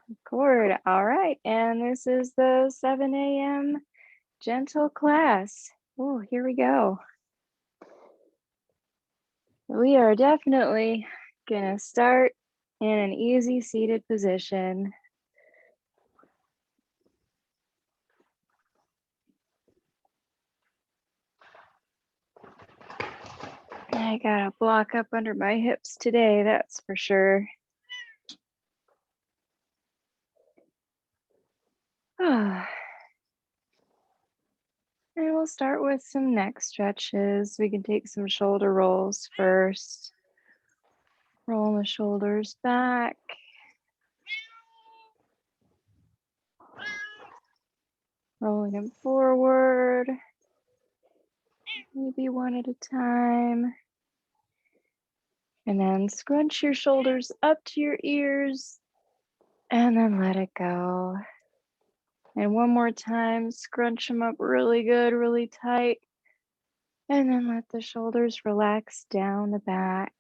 Record. All right. And this is the 7 a.m. gentle class. Oh, here we go. We are definitely going to start in an easy seated position. I got a block up under my hips today, that's for sure. And we'll start with some neck stretches. We can take some shoulder rolls first. Roll the shoulders back. Rolling them forward. Maybe one at a time. And then scrunch your shoulders up to your ears and then let it go. And one more time, scrunch them up really good, really tight. And then let the shoulders relax down the back.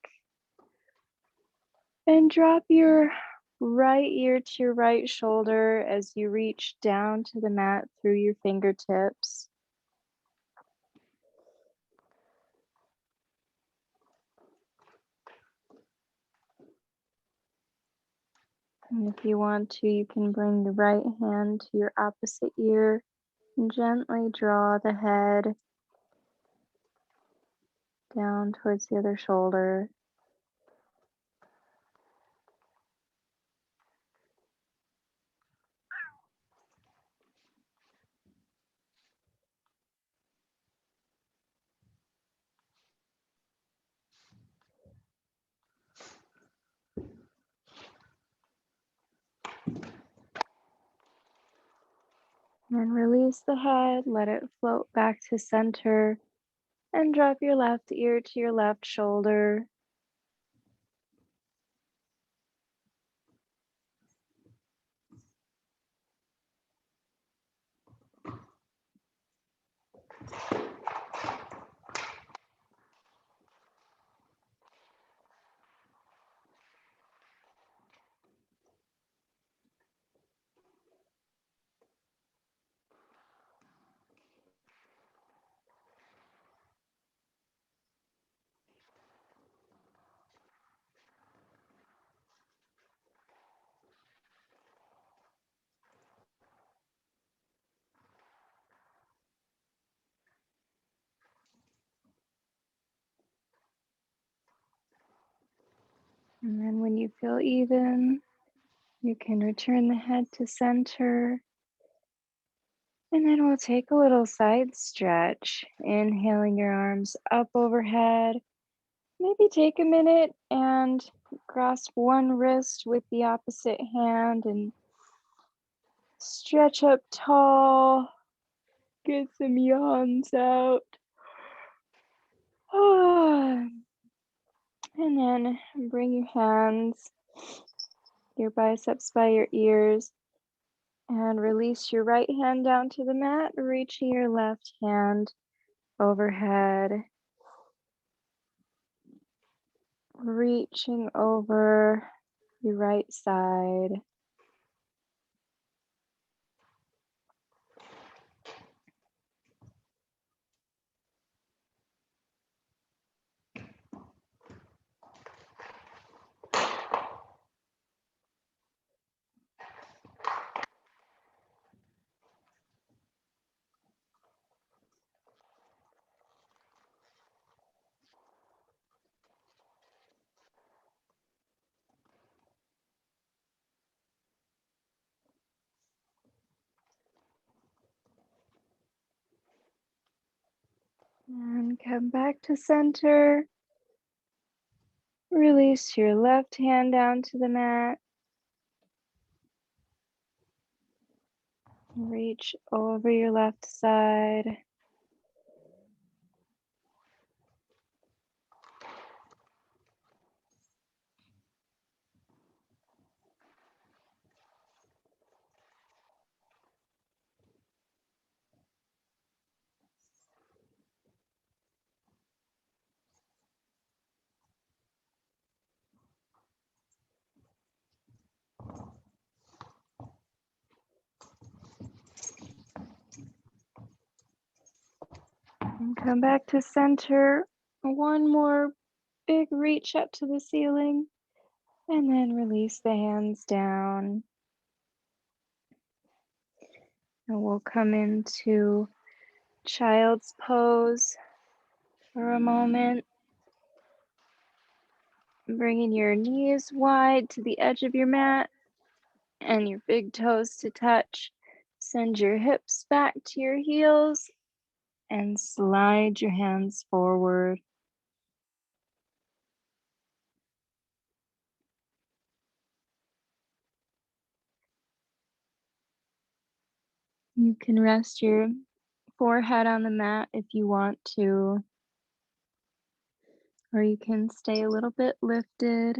And drop your right ear to your right shoulder as you reach down to the mat through your fingertips. And if you want to, you can bring the right hand to your opposite ear and gently draw the head down towards the other shoulder. And release the head, let it float back to center, and drop your left ear to your left shoulder. And then when you feel even, you can return the head to center. And then we'll take a little side stretch, inhaling your arms up overhead. Maybe take a minute and grasp one wrist with the opposite hand and stretch up tall. Get some yawns out. And then bring your hands, your biceps by your ears, and release your right hand down to the mat, reaching your left hand overhead, reaching over your right side. And come back to center. Release your left hand down to the mat. Reach over your left side. And come back to center. One more big reach up to the ceiling. And then release the hands down. And we'll come into child's pose for a moment. Bringing your knees wide to the edge of your mat and your big toes to touch. Send your hips back to your heels and slide your hands forward. You can rest your forehead on the mat if you want to, or you can stay a little bit lifted.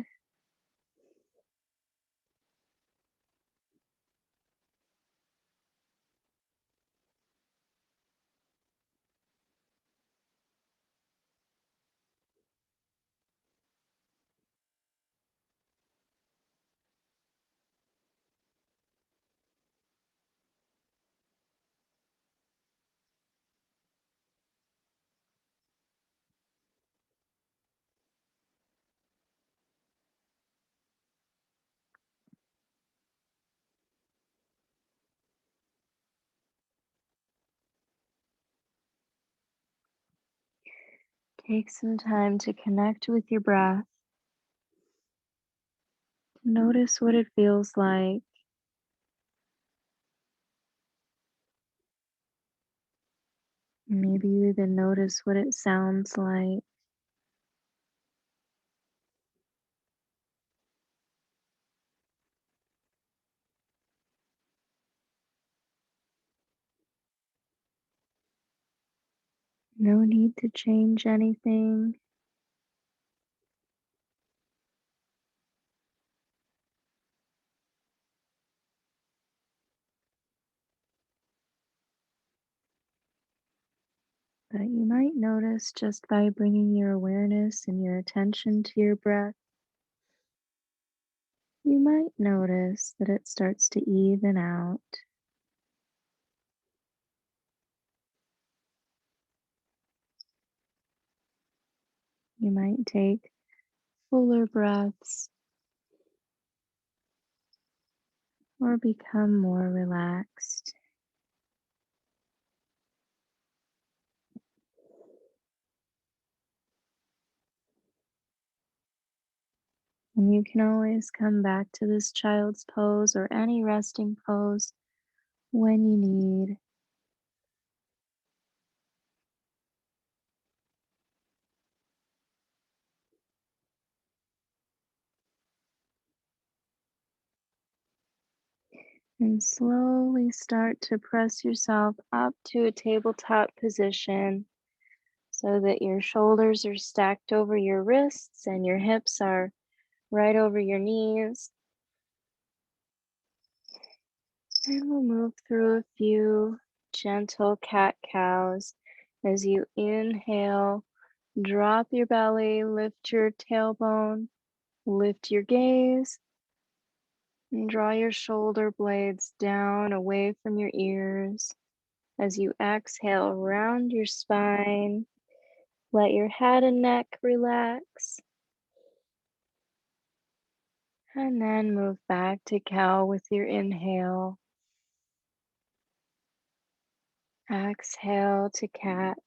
Take some time to connect with your breath. Notice what it feels like. Maybe you even notice what it sounds like. No need to change anything. But you might notice just by bringing your awareness and your attention to your breath, you might notice that it starts to even out. You might take fuller breaths or become more relaxed. And you can always come back to this child's pose or any resting pose when you need. And slowly start to press yourself up to a tabletop position so that your shoulders are stacked over your wrists and your hips are right over your knees. And we'll move through a few gentle cat cows as you inhale. Drop your belly, lift your tailbone, lift your gaze, and draw your shoulder blades down away from your ears. As you exhale, round your spine, let your head and neck relax, and then move back to cow with your inhale. Exhale to cat.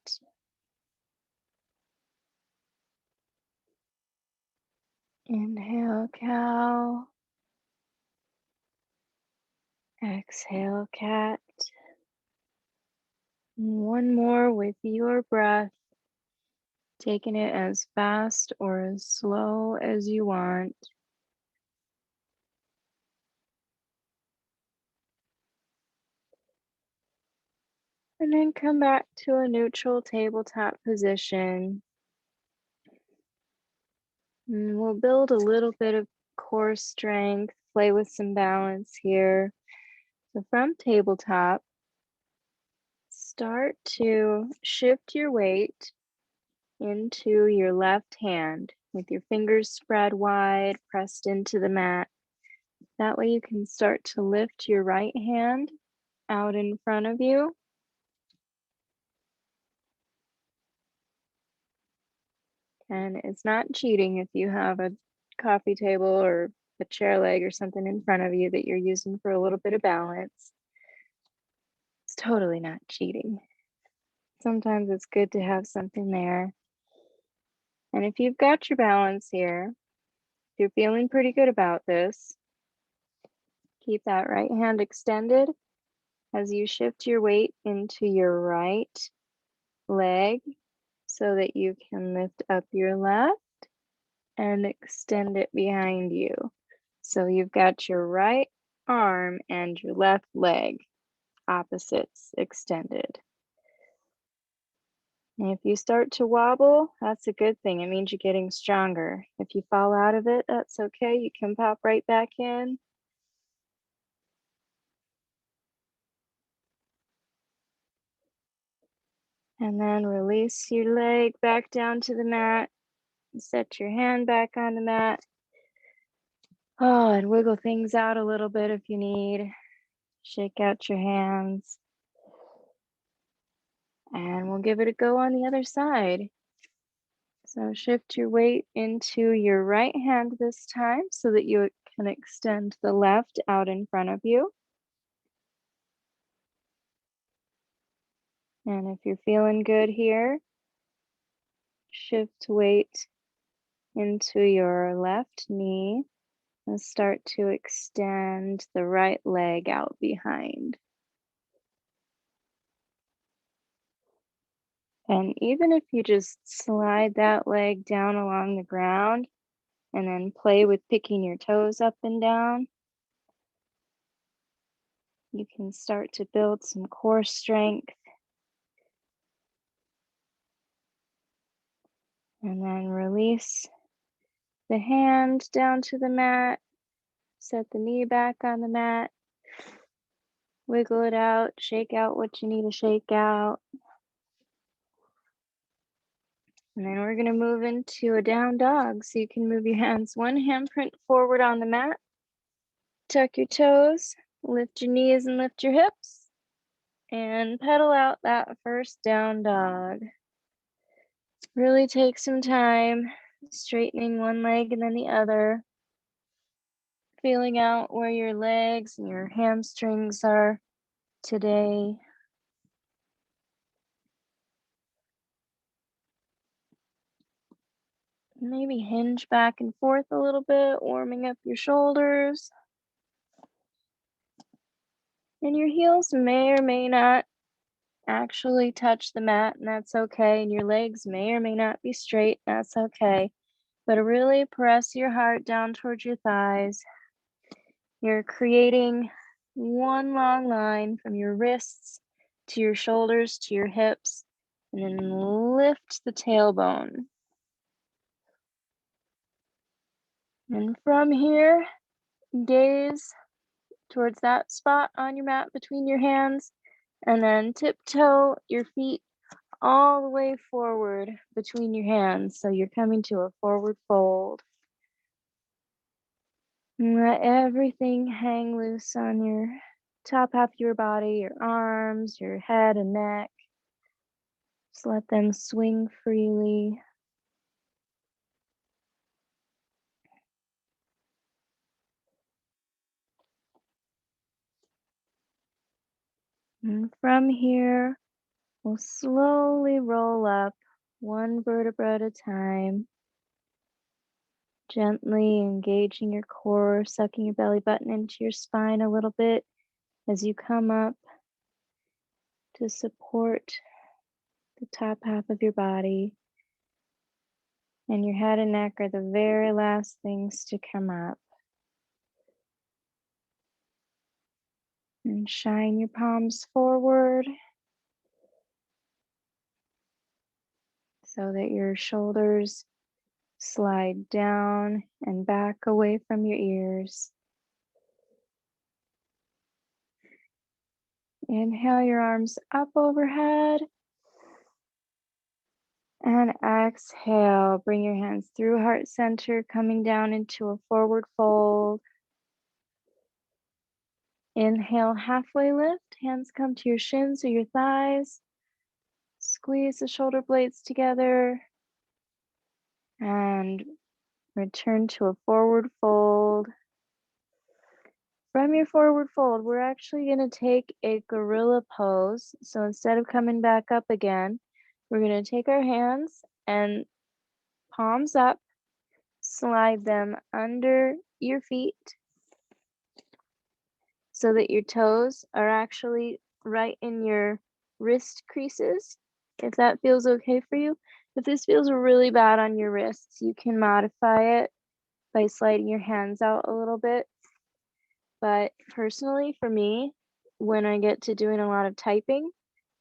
Inhale, cow. Exhale, cat. One more with your breath, taking it as fast or as slow as you want. And then come back to a neutral tabletop position. And we'll build a little bit of core strength, play with some balance here. So from tabletop, start to shift your weight into your left hand with your fingers spread wide, pressed into the mat. That way you can start to lift your right hand out in front of you. And it's not cheating if you have a coffee table or a chair leg or something in front of you that you're using for a little bit of balance. It's totally not cheating. Sometimes it's good to have something there. And if you've got your balance here, if you're feeling pretty good about this, keep that right hand extended as you shift your weight into your right leg so that you can lift up your left and extend it behind you. So you've got your right arm and your left leg, opposites extended. And if you start to wobble, that's a good thing. It means you're getting stronger. If you fall out of it, that's okay. You can pop right back in. And then release your leg back down to the mat. Set your hand back on the mat. Oh, and wiggle things out a little bit if you need. Shake out your hands. And we'll give it a go on the other side. So shift your weight into your right hand this time so that you can extend the left out in front of you. And if you're feeling good here, shift weight into your left knee and start to extend the right leg out behind. And even if you just slide that leg down along the ground and then play with picking your toes up and down, you can start to build some core strength. And then release the hand down to the mat, set the knee back on the mat, wiggle it out, shake out what you need to shake out. And then we're going to move into a down dog. So you can move your hands one handprint forward on the mat, tuck your toes, lift your knees and lift your hips, and pedal out that first down dog. Really take some time straightening one leg and then the other, feeling out where your legs and your hamstrings are today. Maybe hinge back and forth a little bit, warming up your shoulders. And your heels may or may not actually touch the mat, and that's okay. And your legs may or may not be straight, that's okay. But really press your heart down towards your thighs. You're creating one long line from your wrists to your shoulders to your hips, and then lift the tailbone. And from here, gaze towards that spot on your mat between your hands, and then tiptoe your feet all the way forward between your hands. So you're coming to a forward fold. And let everything hang loose on your top half of your body, your arms, your head and neck. Just let them swing freely. And from here, we'll slowly roll up one vertebra at a time, gently engaging your core, sucking your belly button into your spine a little bit as you come up to support the top half of your body. And your head and neck are the very last things to come up. And shine your palms forward so that your shoulders slide down and back away from your ears. Inhale your arms up overhead. And exhale, bring your hands through heart center, coming down into a forward fold. Inhale, halfway lift, hands come to your shins or your thighs. Squeeze the shoulder blades together. And return to a forward fold. From your forward fold, we're actually going to take a gorilla pose. So instead of coming back up again, we're going to take our hands and palms up, slide them under your feet so that your toes are actually right in your wrist creases, if that feels okay for you. If this feels really bad on your wrists, you can modify it by sliding your hands out a little bit. But personally, for me, when I get to doing a lot of typing,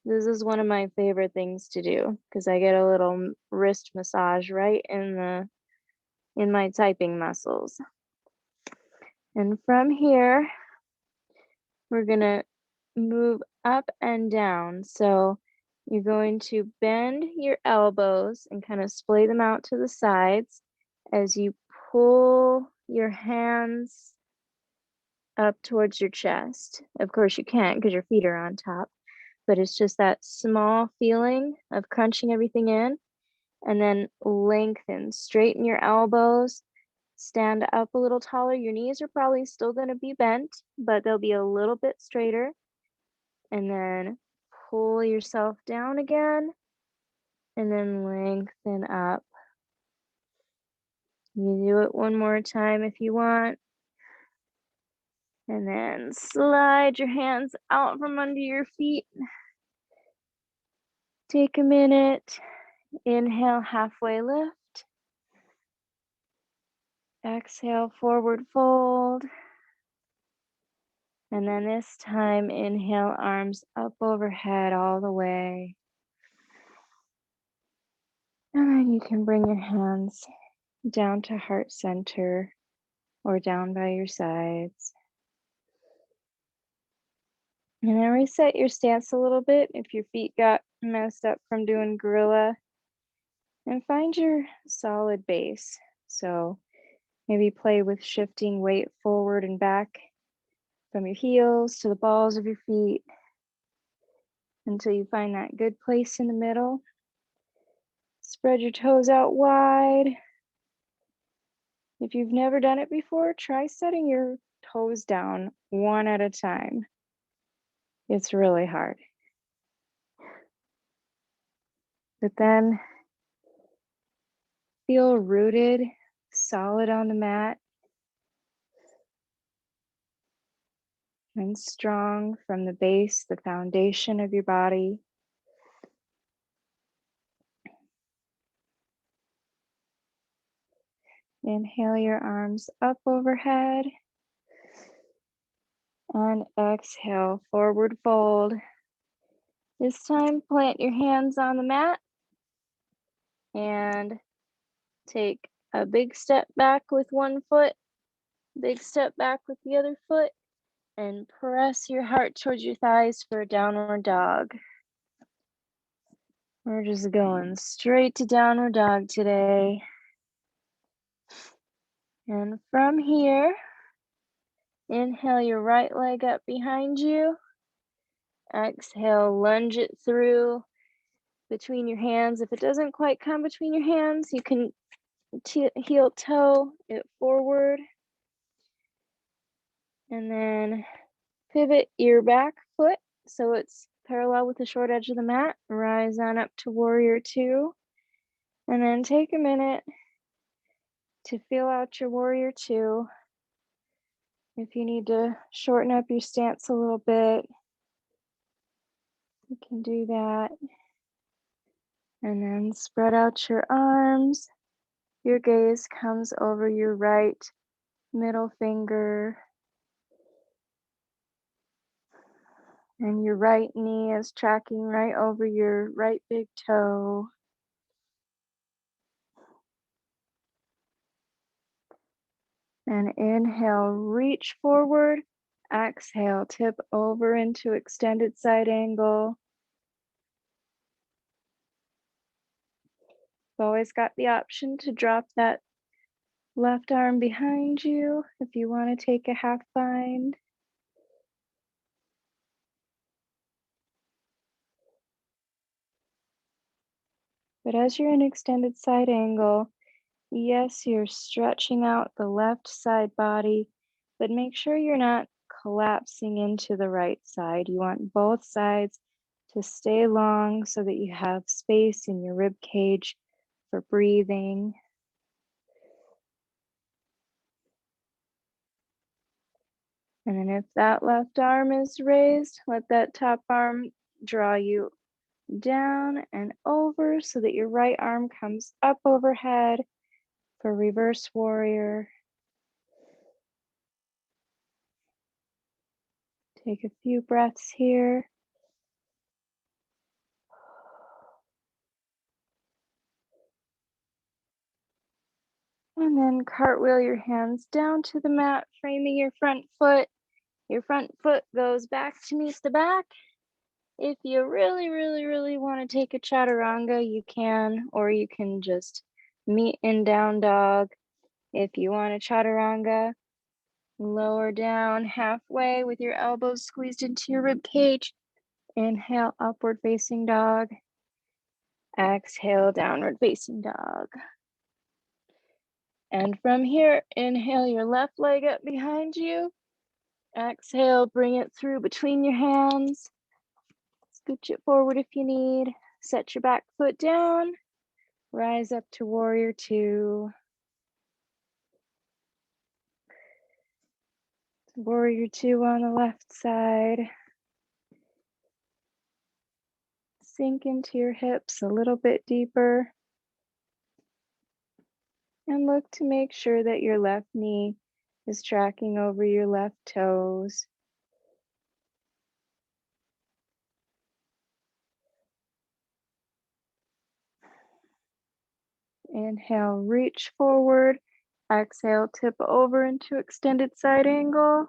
this is one of my favorite things to do because I get a little wrist massage right in my typing muscles. And from here, we're gonna move up and down. So you're going to bend your elbows and kind of splay them out to the sides as you pull your hands up towards your chest. Of course, you can't because your feet are on top, but it's just that small feeling of crunching everything in, and then lengthen, straighten your elbows, stand up a little taller. Your knees are probably still going to be bent, but they'll be a little bit straighter, and then pull yourself down again, and then lengthen up. You do it one more time if you want. And then slide your hands out from under your feet. Take a minute. Inhale, halfway lift. Exhale, forward fold. And then this time, inhale, arms up overhead all the way. And then you can bring your hands down to heart center or down by your sides. And then reset your stance a little bit if your feet got messed up from doing gorilla. And find your solid base. So maybe play with shifting weight forward and back from your heels to the balls of your feet until you find that good place in the middle. Spread your toes out wide. If you've never done it before, try setting your toes down one at a time. It's really hard. But then feel rooted, solid on the mat, and strong from the base, the foundation of your body. Inhale your arms up overhead. And exhale, forward fold. This time, plant your hands on the mat and take a big step back with one foot, big step back with the other foot, and press your heart towards your thighs for a downward dog. We're just going straight to downward dog today. And from here, inhale your right leg up behind you. Exhale, lunge it through between your hands. If it doesn't quite come between your hands, you can heel toe it forward. And then pivot your back foot so it's parallel with the short edge of the mat. Rise on up to warrior two. And then take a minute to feel out your warrior two. If you need to shorten up your stance a little bit, you can do that. And then spread out your arms. Your gaze comes over your right middle finger. And your right knee is tracking right over your right big toe. And inhale, reach forward. Exhale, tip over into extended side angle. You've always got the option to drop that left arm behind you if you want to take a half bind. But as you're in extended side angle, Yes, you're stretching out the left side body, but make sure you're not collapsing into the right side. You want both sides to stay long so that you have space in your rib cage for breathing. And then if that left arm is raised, let that top arm draw you down and over so that your right arm comes up overhead for reverse warrior. Take a few breaths here. And then cartwheel your hands down to the mat, framing your front foot. Your front foot goes back to meet the back. If you really, really, really want to take a chaturanga, you can, or you can just meet in down dog. If you want a chaturanga, lower down halfway with your elbows squeezed into your rib cage. Inhale, upward facing dog. Exhale, downward facing dog. And from here, inhale your left leg up behind you. Exhale, bring it through between your hands. Scooch it forward if you need. Set your back foot down. Rise up to warrior two. Warrior two on the left side. Sink into your hips a little bit deeper. And look to make sure that your left knee is tracking over your left toes. Inhale, reach forward. Exhale, tip over into extended side angle.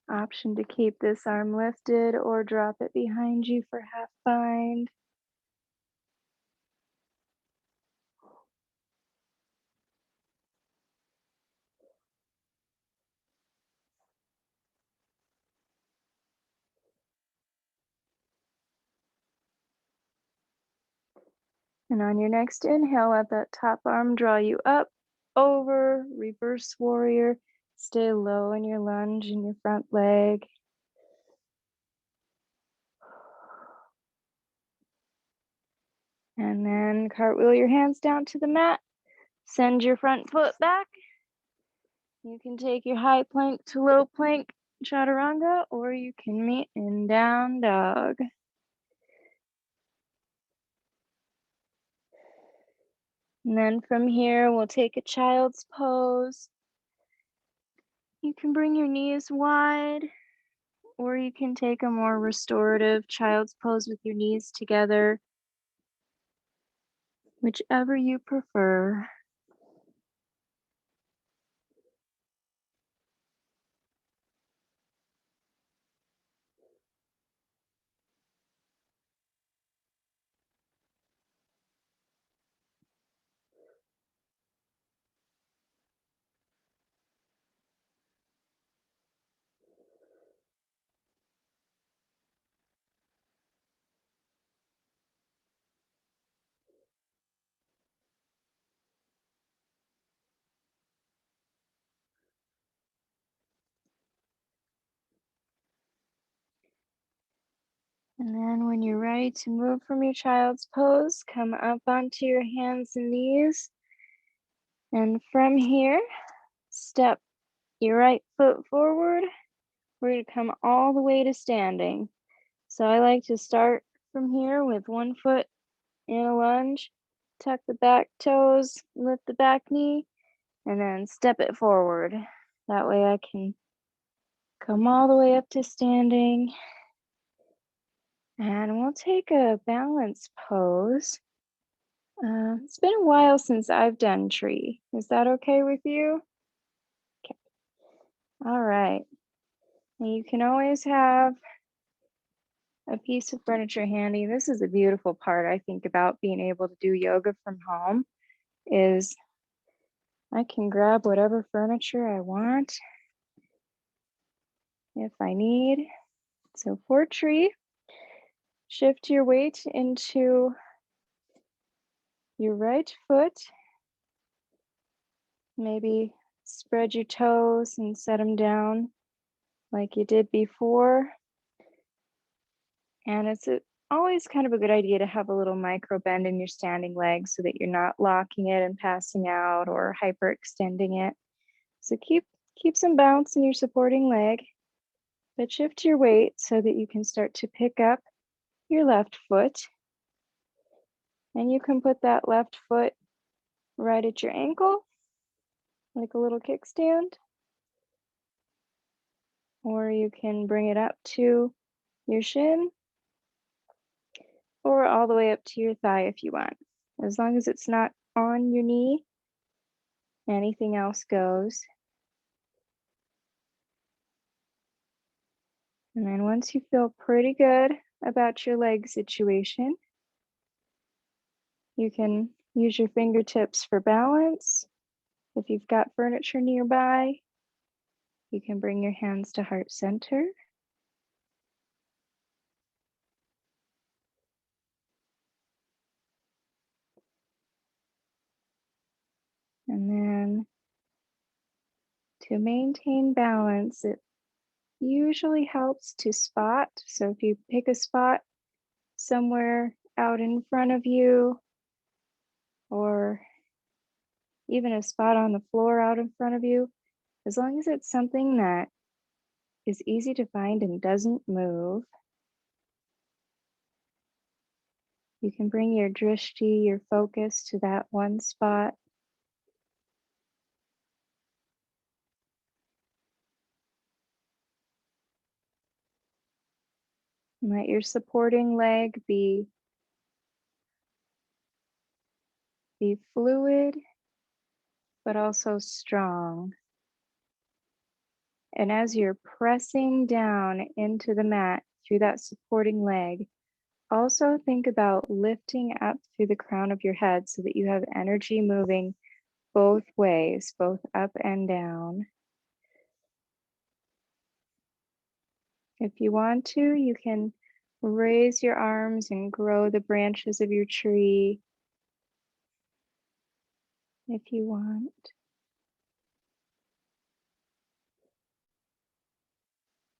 Option to keep this arm lifted or drop it behind you for half bind. And on your next inhale, let that top arm draw you up, over, reverse warrior. Stay low in your lunge in your front leg. And then cartwheel your hands down to the mat. Send your front foot back. You can take your high plank to low plank chaturanga, or you can meet in down dog. And then from here, we'll take a child's pose. You can bring your knees wide, or you can take a more restorative child's pose with your knees together, whichever you prefer. And then when you're ready to move from your child's pose, come up onto your hands and knees. And from here, step your right foot forward. We're going to come all the way to standing. So I like to start from here with one foot in a lunge, tuck the back toes, lift the back knee, and then step it forward. That way I can come all the way up to standing. And we'll take a balance pose. It's been a while since I've done tree. Is that okay with you? Okay. All right. And you can always have a piece of furniture handy. This is a beautiful part, I think, about being able to do yoga from home is I can grab whatever furniture I want if I need. So for tree, shift your weight into your right foot. Maybe spread your toes and set them down like you did before. And always kind of a good idea to have a little micro bend in your standing leg so that you're not locking it and passing out or hyperextending it. So keep some bounce in your supporting leg, but shift your weight so that you can start to pick up your left foot. And you can put that left foot right at your ankle, like a little kickstand, or you can bring it up to your shin or all the way up to your thigh if you want. As long as it's not on your knee, anything else goes. And then once you feel pretty good about your leg situation, you can use your fingertips for balance. If you've got furniture nearby, you can bring your hands to heart center. And then to maintain balance, it usually helps to spot. So if you pick a spot somewhere out in front of you, or even a spot on the floor out in front of you, as long as it's something that is easy to find and doesn't move, you can bring your drishti, your focus, to that one spot. Let your supporting leg be fluid, but also strong. And as you're pressing down into the mat through that supporting leg, also think about lifting up through the crown of your head so that you have energy moving both ways, both up and down. If you want to, you can raise your arms and grow the branches of your tree if you want.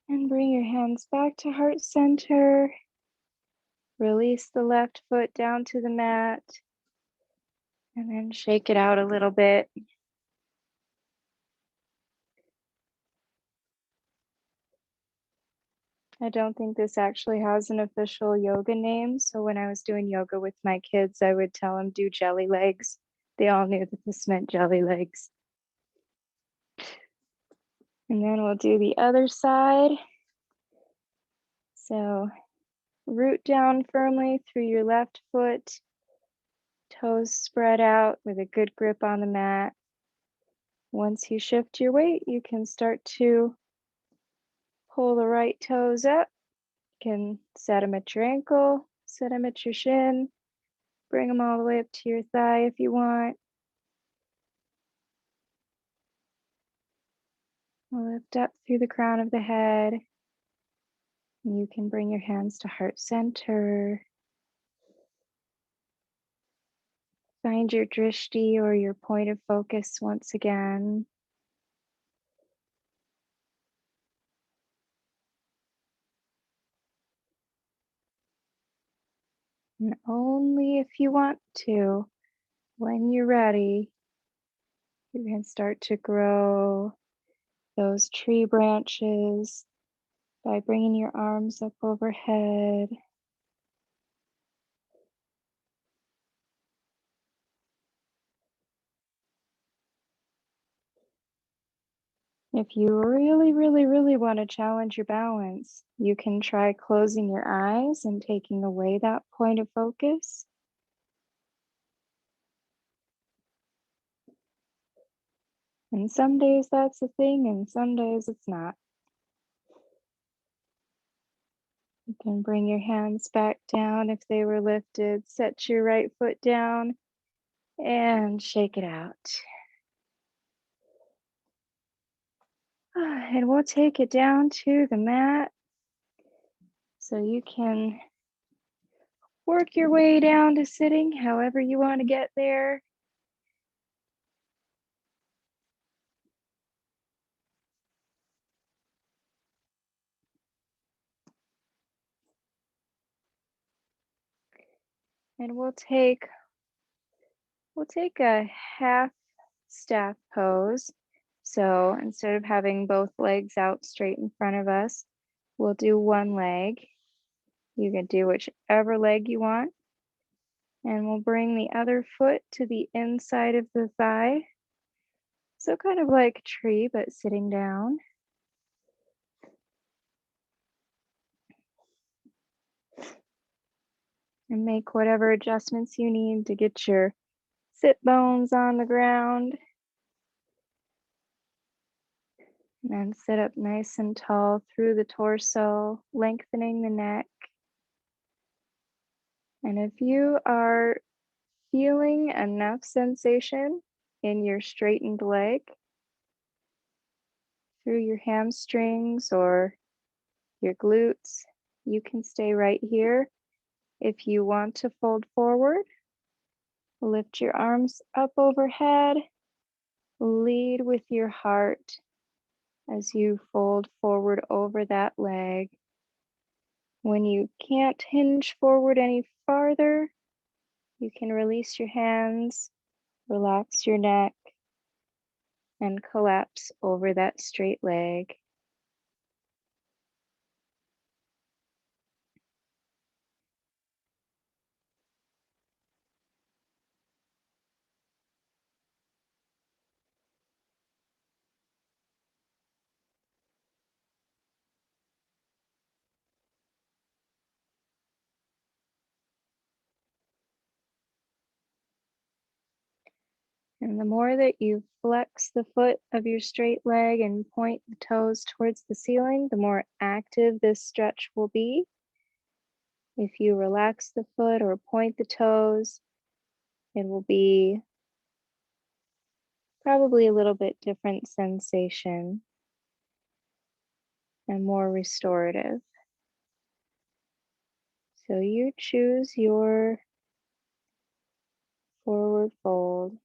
And bring your hands back to heart center. Release the left foot down to the mat. And then shake it out a little bit. I don't think this actually has an official yoga name. So when I was doing yoga with my kids, I would tell them do jelly legs. They all knew that this meant jelly legs. And then we'll do the other side. So root down firmly through your left foot, toes spread out with a good grip on the mat. Once you shift your weight, you can start to pull the right toes up. You can set them at your ankle, set them at your shin, bring them all the way up to your thigh if you want. Lift up through the crown of the head. You can bring your hands to heart center. Find your drishti or your point of focus once again. And only if you want to, when you're ready, you can start to grow those tree branches by bringing your arms up overhead. If you really, really, really want to challenge your balance, you can try closing your eyes and taking away that point of focus. And some days that's a thing, and some days it's not. You can bring your hands back down if they were lifted, set your right foot down, and shake it out. And we'll take it down to the mat so you can work your way down to sitting, however you want to get there. And we'll take a half staff pose. So instead of having both legs out straight in front of us, we'll do one leg. You can do whichever leg you want. And we'll bring the other foot to the inside of the thigh. So kind of like a tree, but sitting down. And make whatever adjustments you need to get your sit bones on the ground. And then sit up nice and tall through the torso, lengthening the neck. And if you are feeling enough sensation in your straightened leg through your hamstrings or your glutes, you can stay right here. If you want to fold forward, lift your arms up overhead, lead with your heart as you fold forward over that leg. When you can't hinge forward any farther, you can release your hands, relax your neck, and collapse over that straight leg. And the more that you flex the foot of your straight leg and point the toes towards the ceiling, the more active this stretch will be. If you relax the foot or point the toes, it will be probably a little bit different sensation and more restorative. So you choose your forward fold.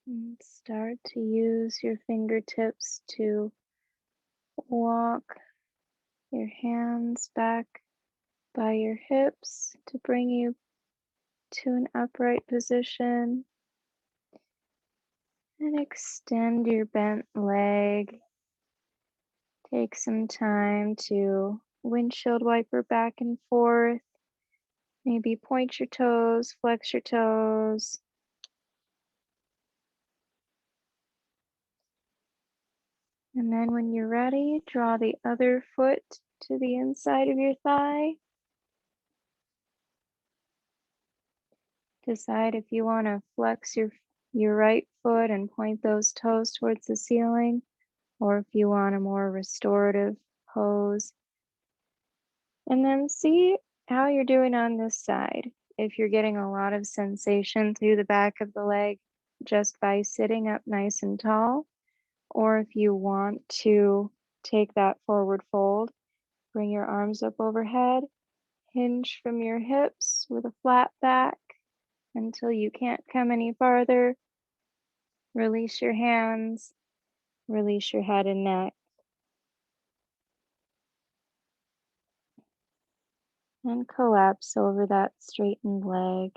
And start to use your fingertips to walk your hands back by your hips to bring you to an upright position. And extend your bent leg. Take some time to windshield wiper back and forth. Maybe point your toes, flex your toes. And then when you're ready, draw the other foot to the inside of your thigh. Decide if you want to flex your right foot and point those toes towards the ceiling, or if you want a more restorative pose. And then see how you're doing on this side. If you're getting a lot of sensation through the back of the leg just by sitting up nice and tall, or if you want to take that forward fold, bring your arms up overhead, hinge from your hips with a flat back until you can't come any farther. Release your hands, release your head and neck, and collapse over that straightened leg.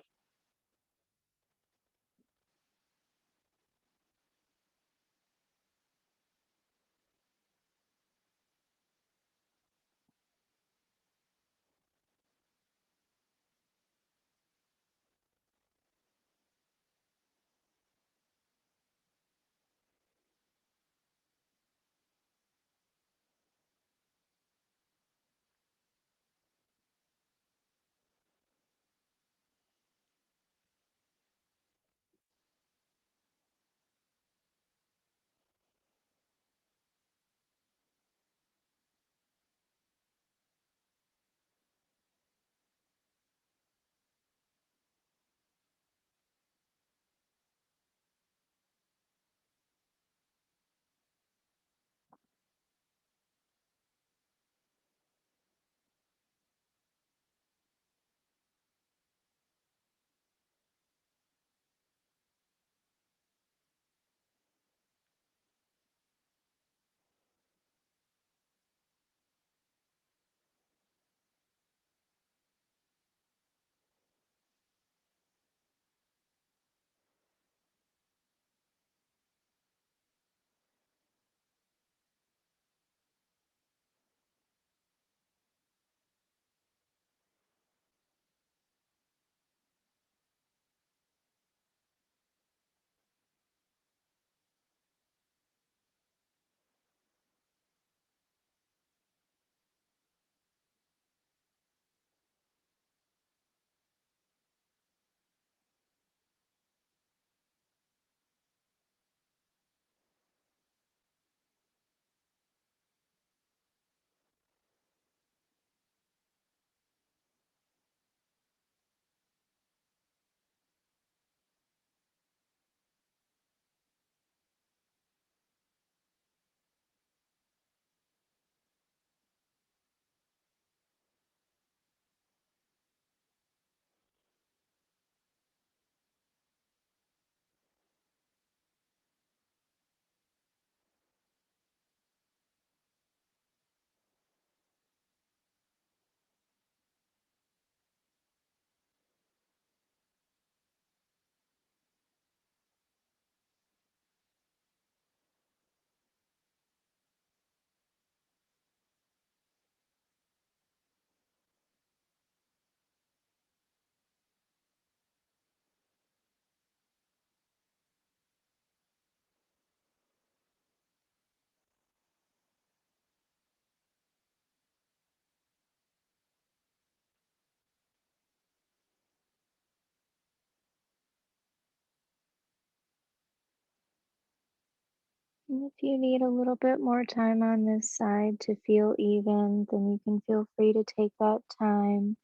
And if you need a little bit more time on this side to feel even, then you can feel free to take that time.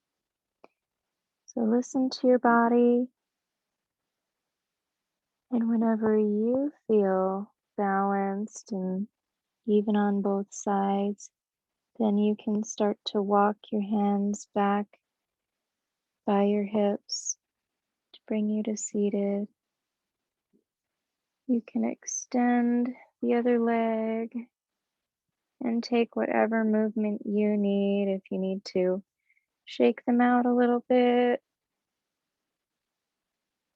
So listen to your body, and whenever you feel balanced and even on both sides, then you can start to walk your hands back by your hips to bring you to seated. You can extend the other leg and take whatever movement you need. If you need to shake them out a little bit,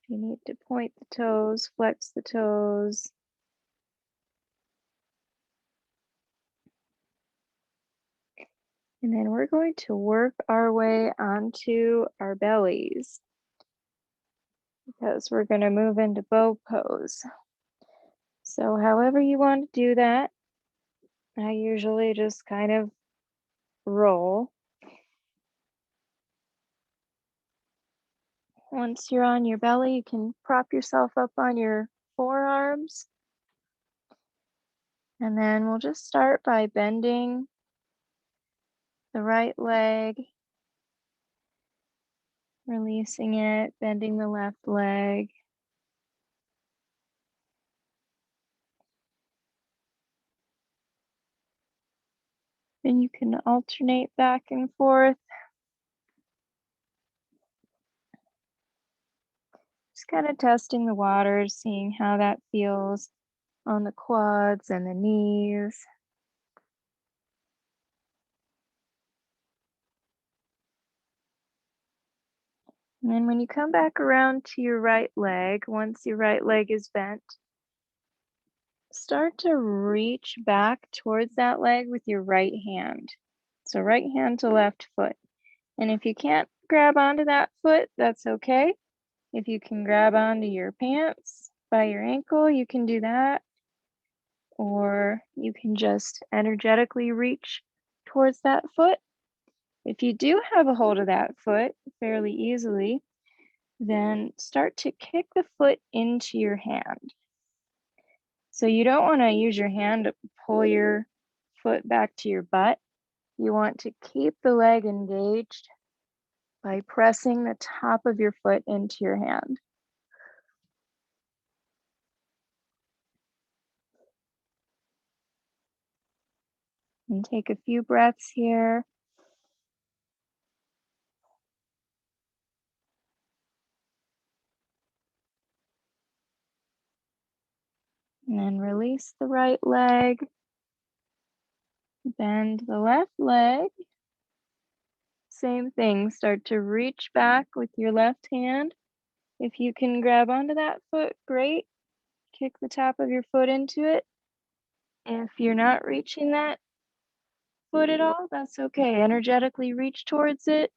if you need to point the toes, flex the toes. And then we're going to work our way onto our bellies because we're going to move into bow pose. So, however you want to do that, I usually just kind of roll. Once you're on your belly, you can prop yourself up on your forearms. And then we'll just start by bending the right leg, releasing it, bending the left leg. Then you can alternate back and forth. Just kind of testing the waters, seeing how that feels on the quads and the knees. And then when you come back around to your right leg, once your right leg is bent, start to reach back towards that leg with your right hand. So right hand to left foot. And if you can't grab onto that foot, that's okay. If you can grab onto your pants by your ankle, you can do that. Or you can just energetically reach towards that foot. If you do have a hold of that foot fairly easily, then start to kick the foot into your hand. So you don't want to use your hand to pull your foot back to your butt. You want to keep the leg engaged by pressing the top of your foot into your hand. And take a few breaths here. And then release the right leg. Bend the left leg. Same thing. Start to reach back with your left hand. If you can grab onto that foot, great. Kick the top of your foot into it. If you're not reaching that foot at all, that's okay. Energetically reach towards it.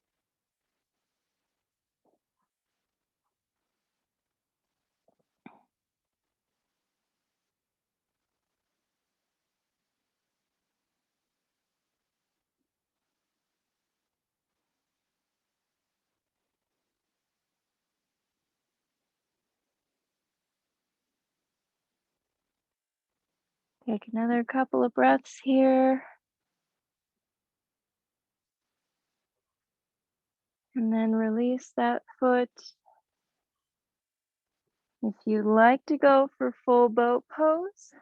Take another couple of breaths here. And then release that foot. If you'd like to go for full boat pose,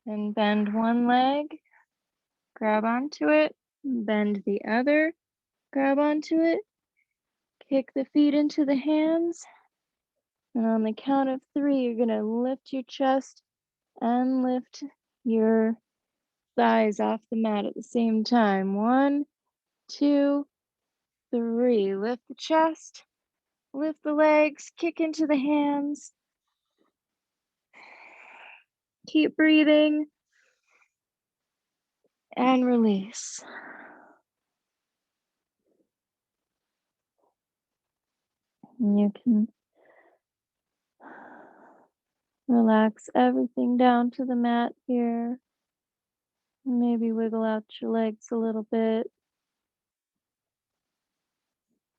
then bend one leg, grab onto it, bend the other, grab onto it, kick the feet into the hands, and on the count of 3, you're going to lift your chest and lift your thighs off the mat at the same time. 1, 2, 3. Lift the chest, lift the legs, kick into the hands. Keep breathing and release. And you can relax everything down to the mat here. Maybe wiggle out your legs a little bit.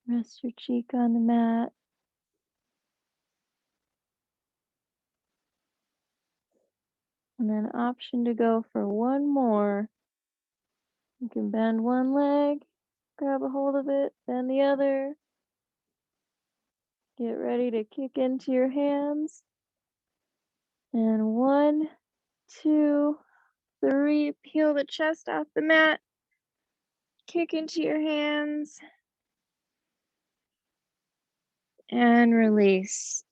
Rest your cheek on the mat. And then option to go for one more. You can bend one leg, grab a hold of it, bend the other. Get ready to kick into your hands. And 1, 2, 3. Peel the chest off the mat. Kick into your hands. And release.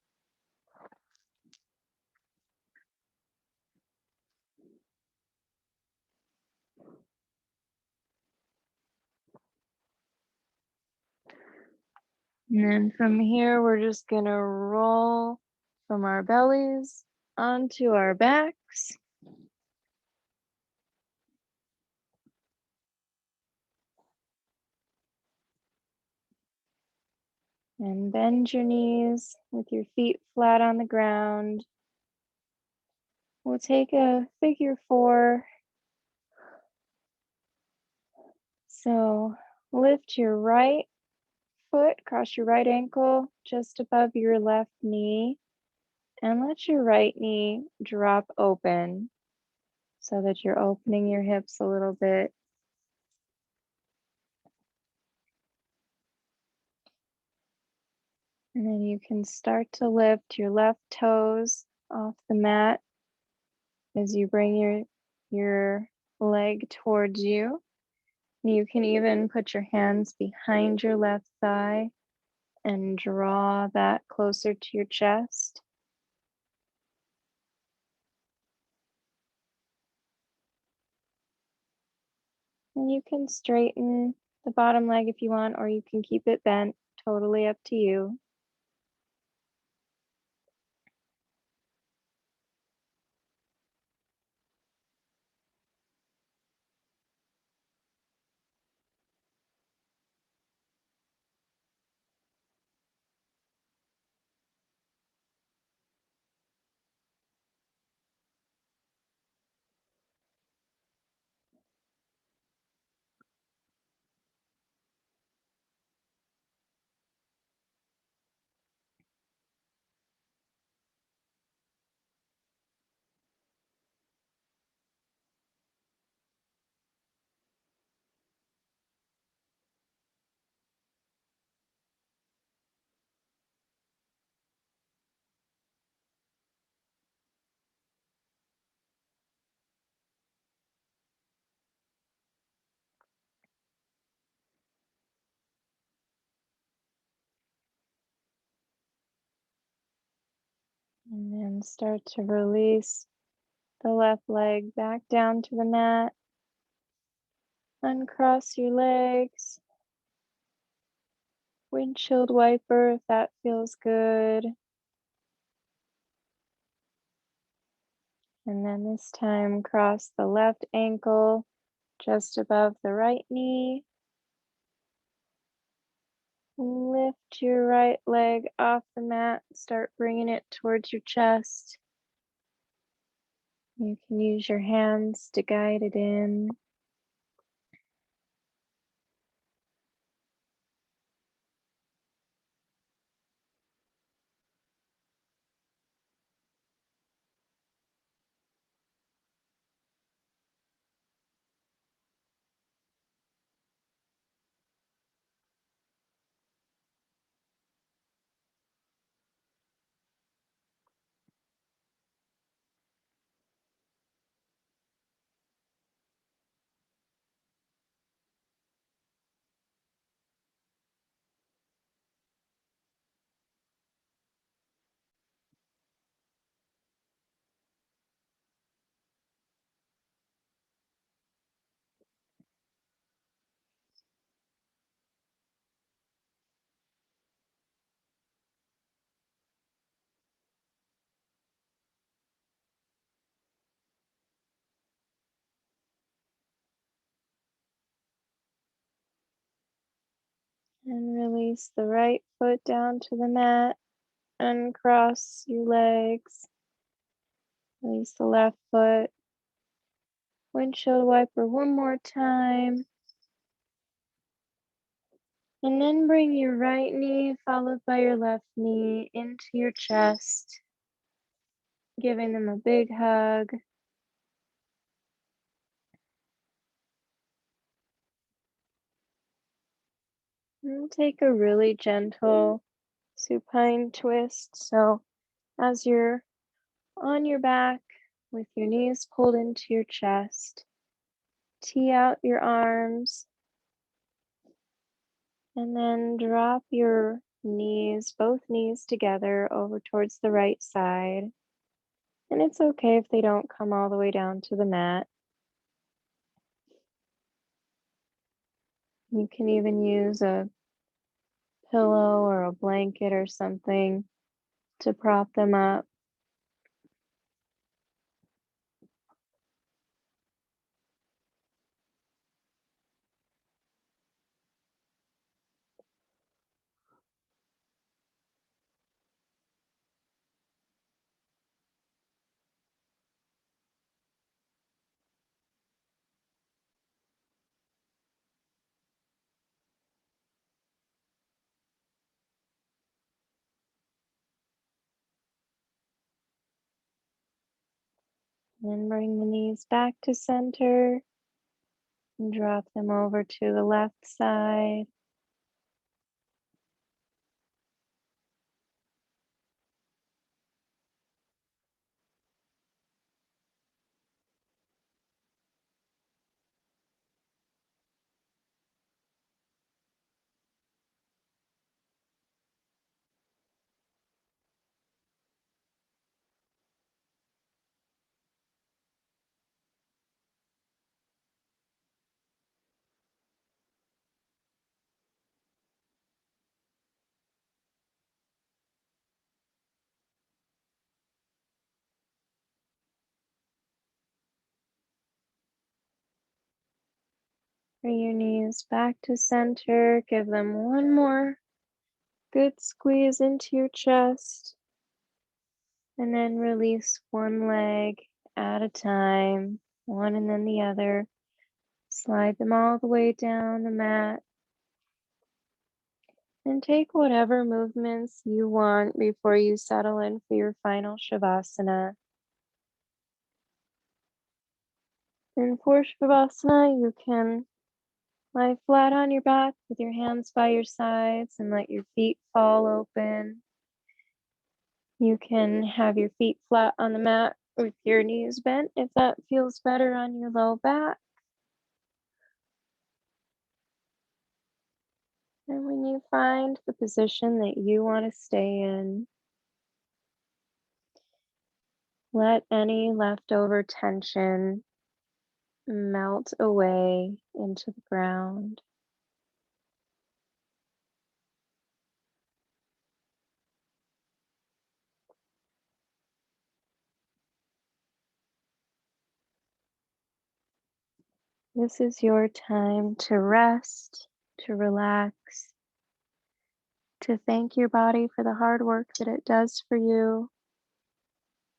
And then from here, we're just going to roll from our bellies onto our backs. And bend your knees with your feet flat on the ground. We'll take a figure four. So lift your right foot, cross your right ankle just above your left knee, and let your right knee drop open so that you're opening your hips a little bit. And then you can start to lift your left toes off the mat as you bring your leg towards you. You can even put your hands behind your left thigh and draw that closer to your chest. And you can straighten the bottom leg if you want, or you can keep it bent. Totally up to you. And then start to release the left leg back down to the mat. Uncross your legs. Windshield wiper if that feels good. And then this time cross the left ankle just above the right knee. Lift your right leg off the mat. Start bringing it towards your chest. You can use your hands to guide it in. And release the right foot down to the mat. Uncross your legs. Release the left foot. Windshield wiper one more time. And then bring your right knee followed by your left knee into your chest, giving them a big hug. And take a really gentle supine twist. So as you're on your back with your knees pulled into your chest, tee out your arms and then drop your knees, both knees together over towards the right side. And it's okay if they don't come all the way down to the mat. You can even use a pillow or a blanket or something to prop them up. Then bring the knees back to center and drop them over to the left side. Bring your knees back to center. Give them one more good squeeze into your chest. And then release one leg at a time, one and then the other. Slide them all the way down the mat. And take whatever movements you want before you settle in for your final Shavasana. And for Shavasana, you can lie flat on your back with your hands by your sides and let your feet fall open. You can have your feet flat on the mat with your knees bent if that feels better on your low back. And when you find the position that you want to stay in, let any leftover tension melt away into the ground. This is your time to rest, to relax, to thank your body for the hard work that it does for you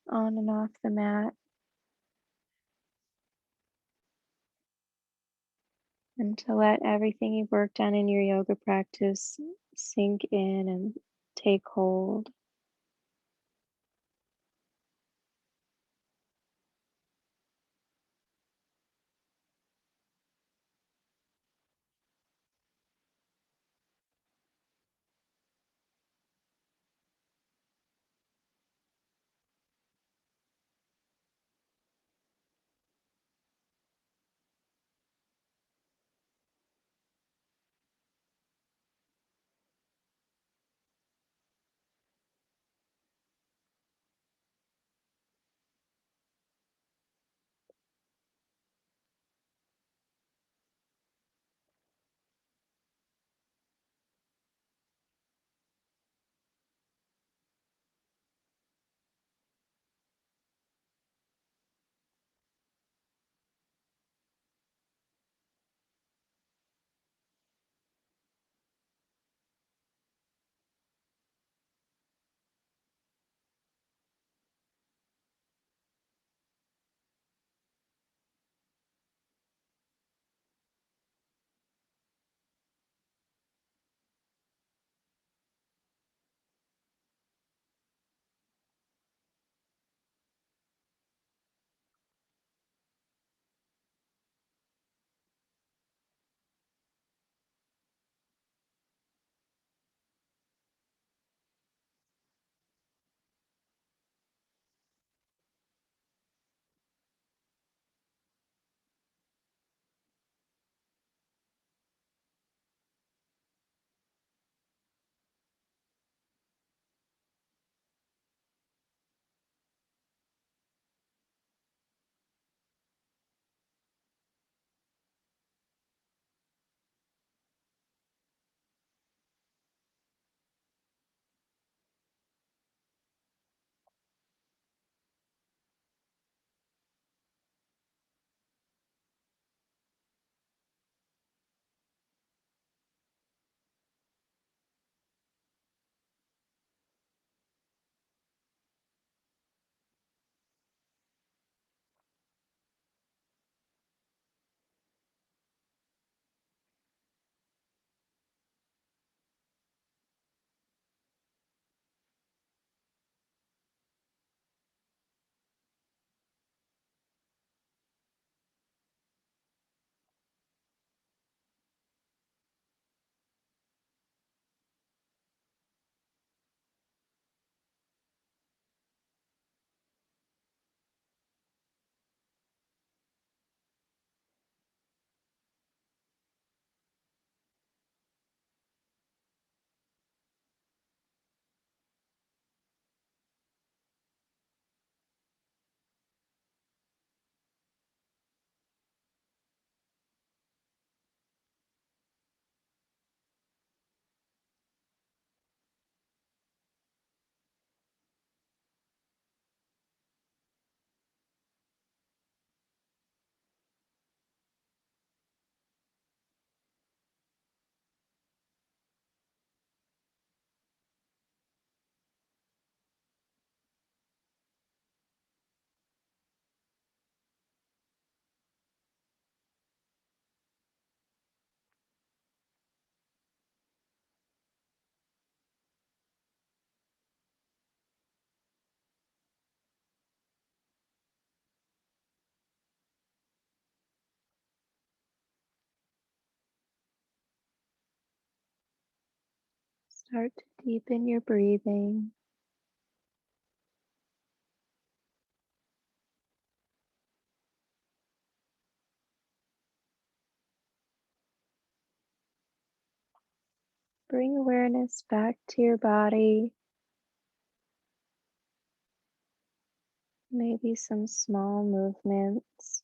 on and off the mat, and to let everything you've worked on in your yoga practice sink in and take hold. Start to deepen your breathing. Bring awareness back to your body. Maybe some small movements.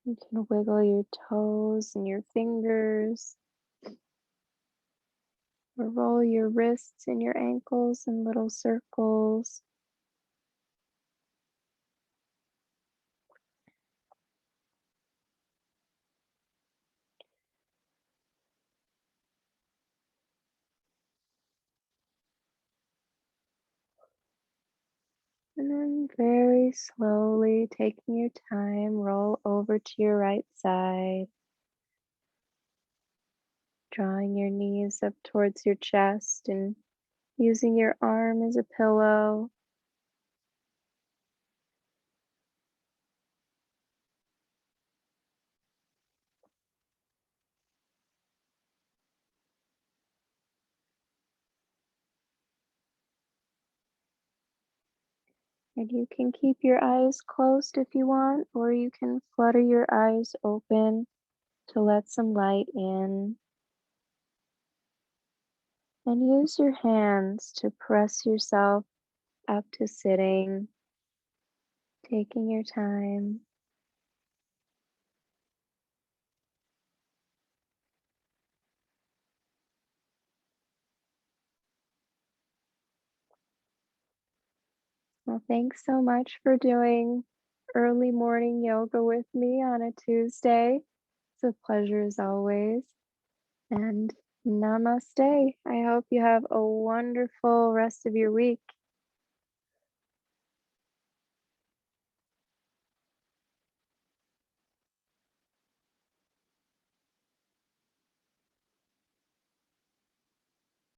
You can wiggle your toes and your fingers, or roll your wrists and your ankles in little circles. And then very slowly, taking your time, roll over to your right side, drawing your knees up towards your chest and using your arm as a pillow. And you can keep your eyes closed if you want, or you can flutter your eyes open to let some light in. And use your hands to press yourself up to sitting, taking your time. Well, thanks so much for doing early morning yoga with me on a Tuesday. It's a pleasure as always. And namaste. I hope you have a wonderful rest of your week.